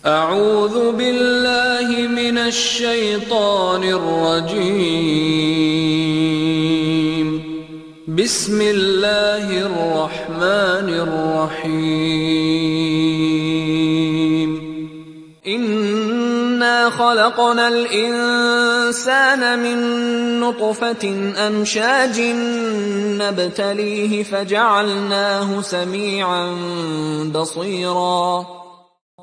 أعوذ بالله من الشيطان الرجيم بسم الله الرحمن الرحيم إنا خلقنا الإنسان من نطفة أمشاج نبتليه فجعلناه سميعا بصيرا.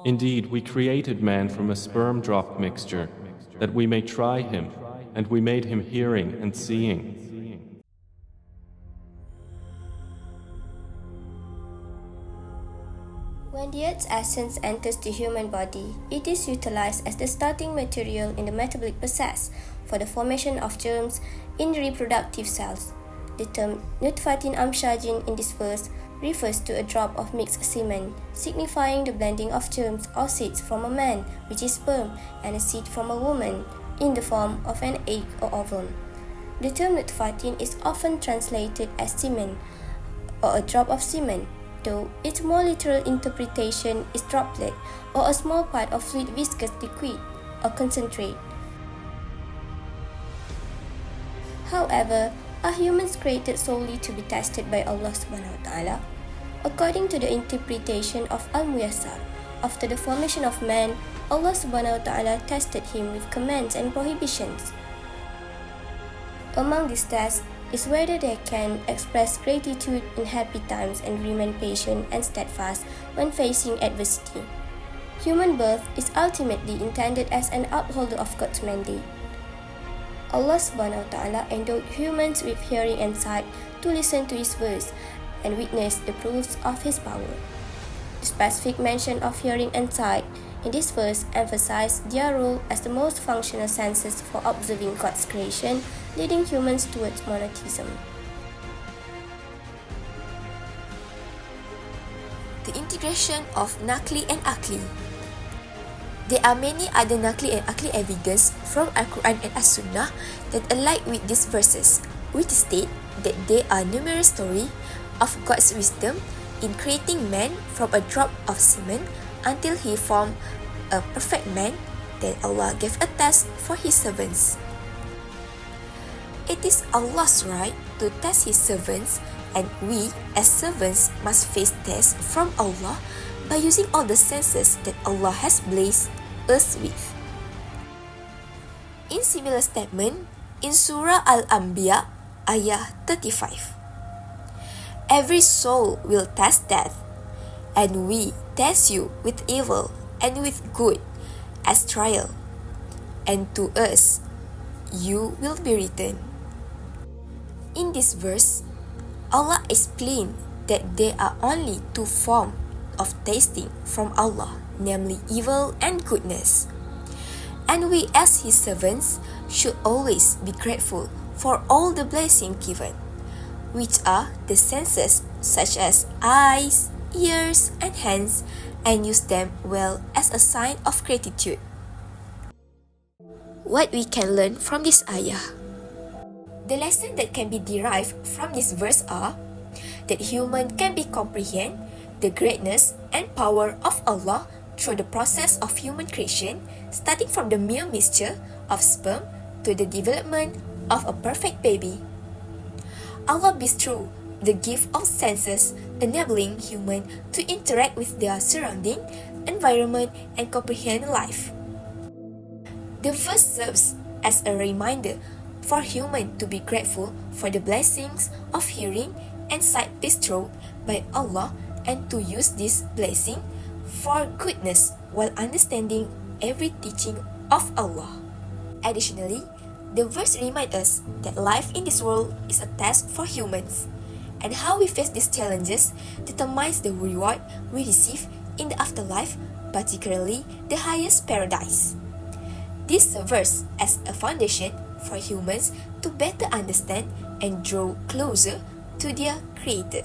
Indeed, we created man from a sperm drop mixture, that we may try him, and we made him hearing and seeing. When the earth's essence enters the human body, it is utilized as the starting material in the metabolic process for the formation of germs in the reproductive cells. The term nutfatin amshajin in this verse refers to a drop of mixed semen, signifying the blending of germs or seeds from a man, which is sperm, and a seed from a woman, in the form of an egg or ovum. The term nutfatin is often translated as semen, or a drop of semen, though its more literal interpretation is droplet, or a small part of fluid viscous liquid, or concentrate. However, are humans created solely to be tested by Allah subhanahu wa ta'ala? According to the interpretation of Al-Muyassar, after the formation of man, Allah subhanahu wa ta'ala tested him with commands and prohibitions. Among these tests is whether they can express gratitude in happy times and remain patient and steadfast when facing adversity. Human birth is ultimately intended as an upholder of God's mandate. Allah subhanahu wa ta'ala endowed humans with hearing and sight to listen to His words and witness the proofs of His power. The specific mention of hearing and sight in this verse emphasizes their role as the most functional senses for observing God's creation, leading humans towards monotheism. The integration of Naqli and Aqli. There are many other Naqli and Aqli evidence from Al-Quran and As-Sunnah that align with these verses, which state that there are numerous stories of God's wisdom in creating man from a drop of semen until he formed a perfect man. Then Allah gave a test for His servants. It is Allah's right to test His servants, and we as servants must face tests from Allah by using all the senses that Allah has blessed us with. In similar statement, in Surah Al-Anbiya, ayah 35, every soul will test death, and we test you with evil and with good as trial, and to us you will be returned. In this verse, Allah explained that there are only two forms of tasting from Allah, namely evil and goodness. And we as His servants should always be grateful for all the blessings given, which are the senses such as eyes, ears, and hands, and use them well as a sign of gratitude. What we can learn from this ayah. The lesson that can be derived from this verse are that human can be comprehend the greatness and power of Allah through the process of human creation, starting from the mere mixture of sperm to the development of a perfect baby. Allah bestowed the gift of senses, enabling humans to interact with their surrounding environment and comprehend life. The verse serves as a reminder for humans to be grateful for the blessings of hearing and sight bestowed by Allah, and to use this blessing for goodness while understanding every teaching of Allah. Additionally, the verse reminds us that life in this world is a test for humans, and how we face these challenges determines the reward we receive in the afterlife, particularly the highest paradise. This serves as a foundation for humans to better understand and draw closer to their Creator.